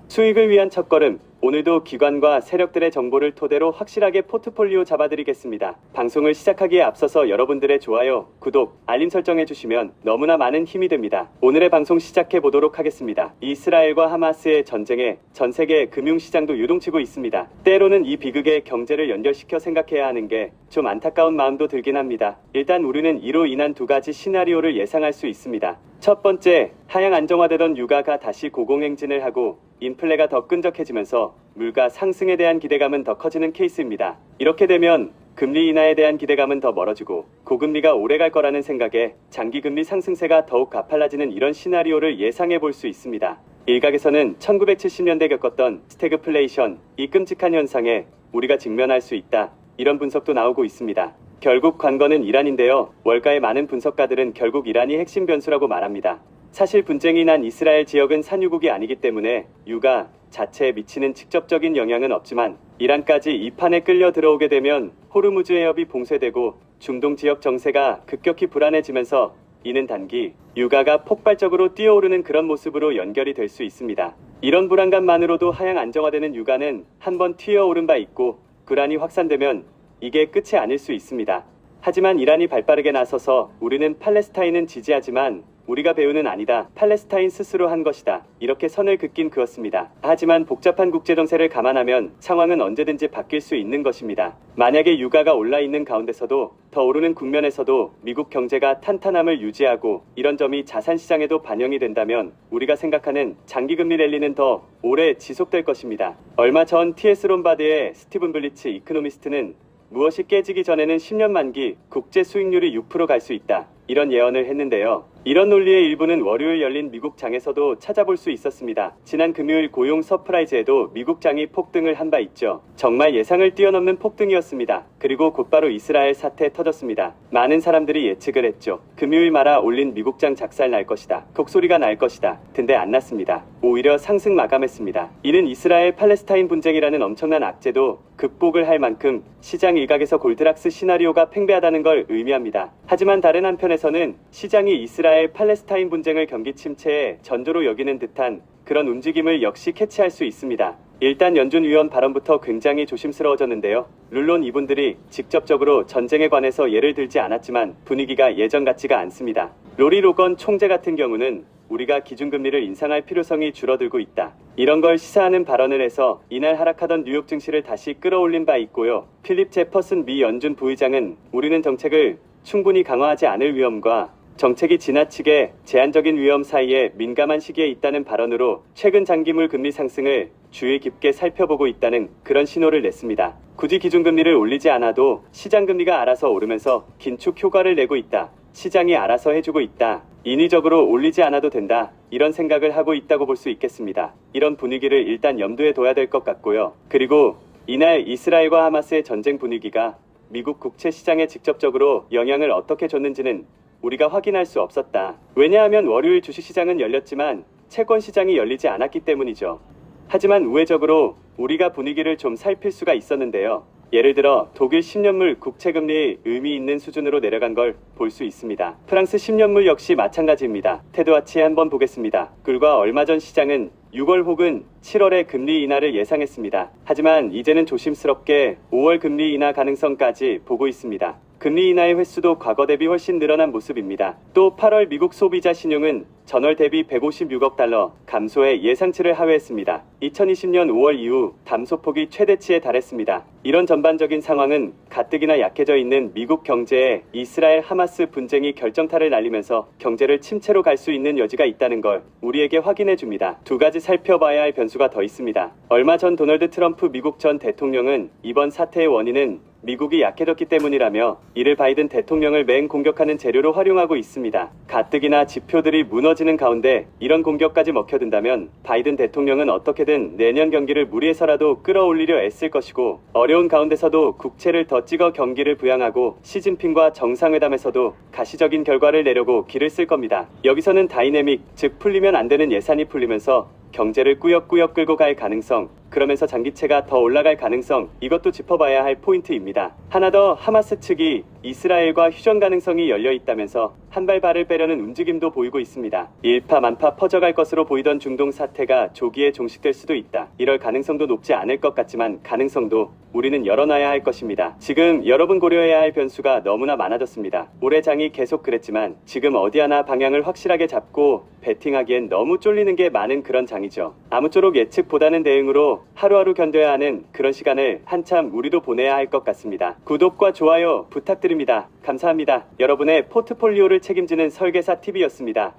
수익을 위한 첫걸음, 오늘도 기관과 세력들의 정보를 토대로 확실하게 포트폴리오 잡아드리겠습니다. 방송을 시작하기에 앞서서 여러분들의 좋아요, 구독, 알림 설정해주시면 너무나 많은 힘이 됩니다. 오늘의 방송 시작해보도록 하겠습니다. 이스라엘과 하마스의 전쟁에 전 세계 금융시장도 유동치고 있습니다. 때로는 이 비극의 경제를 연결시켜 생각해야 하는 게 좀 안타까운 마음도 들긴 합니다. 일단 우리는 이로 인한 두 가지 시나리오를 예상할 수 있습니다. 첫 번째, 하향 안정화되던 유가가 다시 고공행진을 하고 인플레가 더 끈적해지면서 물가 상승에 대한 기대감은 더 커지는 케이스입니다. 이렇게 되면 금리 인하에 대한 기대감은 더 멀어지고 고금리가 오래갈 거라는 생각에 장기금리 상승세가 더욱 가팔라지는 이런 시나리오를 예상해 볼 수 있습니다. 일각에서는 1970년대 겪었던 스태그플레이션, 이 끔찍한 현상에 우리가 직면할 수 있다, 이런 분석도 나오고 있습니다. 결국 관건은 이란인데요. 월가의 많은 분석가들은 결국 이란이 핵심 변수라고 말합니다. 사실 분쟁이 난 이스라엘 지역은 산유국이 아니기 때문에 유가 자체에 미치는 직접적인 영향은 없지만 이란까지 이 판에 끌려 들어오게 되면 호르무즈 해협이 봉쇄되고 중동 지역 정세가 급격히 불안해지면서 이는 단기 유가가 폭발적으로 뛰어오르는 그런 모습으로 연결이 될 수 있습니다. 이런 불안감만으로도 하향 안정화되는 유가는 한번 튀어오른 바 있고 불안이 확산되면 이게 끝이 아닐 수 있습니다. 하지만 이란이 발빠르게 나서서 우리는 팔레스타인은 지지하지만 우리가 배우는 아니다, 팔레스타인 스스로 한 것이다, 이렇게 선을 긋긴 그었습니다. 하지만 복잡한 국제정세를 감안하면 상황은 언제든지 바뀔 수 있는 것입니다. 만약에 유가가 올라있는 가운데서도 더 오르는 국면에서도 미국 경제가 탄탄함을 유지하고 이런 점이 자산시장에도 반영이 된다면 우리가 생각하는 장기금리 랠리는 더 오래 지속될 것입니다. 얼마 전 TS 롬바드의 스티븐 블리츠 이코노미스트는 무엇이 깨지기 전에는 10년 만기 국제 수익률이 6% 갈 수 있다, 이런 예언을 했는데요. 이런 논리의 일부는 월요일 열린 미국 장에서도 찾아볼 수 있었습니다. 지난 금요일 고용 서프라이즈에도 미국 장이 폭등을 한 바 있죠. 정말 예상을 뛰어넘는 폭등이었습니다. 그리고 곧바로 이스라엘 사태 터졌습니다. 많은 사람들이 예측을 했죠. 금요일 말아 올린 미국 장 작살 날 것이다, 곡소리가 날 것이다. 근데 안 났습니다. 오히려 상승 마감했습니다. 이는 이스라엘 팔레스타인 분쟁이라는 엄청난 악재도 극복을 할 만큼 시장 일각에서 골드락스 시나리오가 팽배하다는 걸 의미합니다. 하지만 다른 한편에서는 시장이 이스라엘 팔레스타인 분쟁을 경기 침체의 전조로 여기는 듯한 그런 움직임을 역시 캐치할 수 있습니다. 일단 연준 위원 발언부터 굉장히 조심스러워졌는데요. 물론 이분들이 직접적으로 전쟁에 관해서 예를 들지 않았지만 분위기가 예전 같지가 않습니다. 로리 로건 총재 같은 경우는 우리가 기준금리를 인상할 필요성이 줄어들고 있다, 이런 걸 시사하는 발언을 해서 이날 하락하던 뉴욕 증시를 다시 끌어올린 바 있고요. 필립 제퍼슨 미 연준 부의장은 우리는 정책을 충분히 강화하지 않을 위험과 정책이 지나치게 제한적인 위험 사이에 민감한 시기에 있다는 발언으로 최근 장기물 금리 상승을 주의 깊게 살펴보고 있다는 그런 신호를 냈습니다. 굳이 기준금리를 올리지 않아도 시장금리가 알아서 오르면서 긴축 효과를 내고 있다, 시장이 알아서 해주고 있다, 인위적으로 올리지 않아도 된다, 이런 생각을 하고 있다고 볼 수 있겠습니다. 이런 분위기를 일단 염두에 둬야 될 것 같고요. 그리고 이날 이스라엘과 하마스의 전쟁 분위기가 미국 국채 시장에 직접적으로 영향을 어떻게 줬는지는 우리가 확인할 수 없었다. 왜냐하면 월요일 주식시장은 열렸지만 채권시장이 열리지 않았기 때문이죠. 하지만 우회적으로 우리가 분위기를 좀 살필 수가 있었는데요. 예를 들어 독일 10년물 국채금리 의미 있는 수준으로 내려간 걸 볼 수 있습니다. 프랑스 10년물 역시 마찬가지입니다. 테드와치 한번 보겠습니다. 불과 얼마 전 시장은 6월 혹은 7월에 금리 인하를 예상했습니다. 하지만 이제는 조심스럽게 5월 금리 인하 가능성까지 보고 있습니다. 금리 인하의 횟수도 과거 대비 훨씬 늘어난 모습입니다. 또 8월 미국 소비자 신용은 전월 대비 156억 달러 감소해 예상치를 하회했습니다. 2020년 5월 이후 감소폭이 최대치에 달했습니다. 이런 전반적인 상황은 가뜩이나 약해져 있는 미국 경제에 이스라엘 하마스 분쟁이 결정타를 날리면서 경제를 침체로 갈 수 있는 여지가 있다는 걸 우리에게 확인해 줍니다. 두 가지 살펴봐야 할 변수가 더 있습니다. 얼마 전 도널드 트럼프 미국 전 대통령은 이번 사태의 원인은 미국이 약해졌기 때문이라며 이를 바이든 대통령을 맹공격하는 재료로 활용하고 있습니다. 가뜩이나 지표들이 무너지는 가운데 이런 공격까지 먹혀든다면 바이든 대통령은 어떻게든 내년 경기를 무리해서라도 끌어올리려 애쓸 것이고 어려운 가운데서도 국채를 더 찍어 경기를 부양하고 시진핑과 정상회담에서도 가시적인 결과를 내려고 기를 쓸 겁니다. 여기서는 다이내믹, 즉 풀리면 안 되는 예산이 풀리면서 경제를 꾸역꾸역 끌고 갈 가능성, 그러면서 장기채가 더 올라갈 가능성, 이것도 짚어봐야 할 포인트입니다. 하나 더, 하마스 측이 이스라엘과 휴전 가능성이 열려 있다면서 한 발 발을 빼려는 움직임도 보이고 있습니다. 일파만파 퍼져갈 것으로 보이던 중동 사태가 조기에 종식될 수도 있다. 이럴 가능성도 높지 않을 것 같지만 가능성도 우리는 열어놔야 할 것입니다. 지금 여러분 고려해야 할 변수가 너무나 많아졌습니다. 올해 장이 계속 그랬지만 지금 어디 하나 방향을 확실하게 잡고 베팅하기엔 너무 쫄리는 게 많은 그런 장이죠. 아무쪼록 예측보다는 대응으로 하루하루 견뎌야 하는 그런 시간을 한참 우리도 보내야 할 것 같습니다. 구독과 좋아요 부탁드립니다. 감사합니다. 여러분의 포트폴리오를 책임지는 설계사 TV였습니다.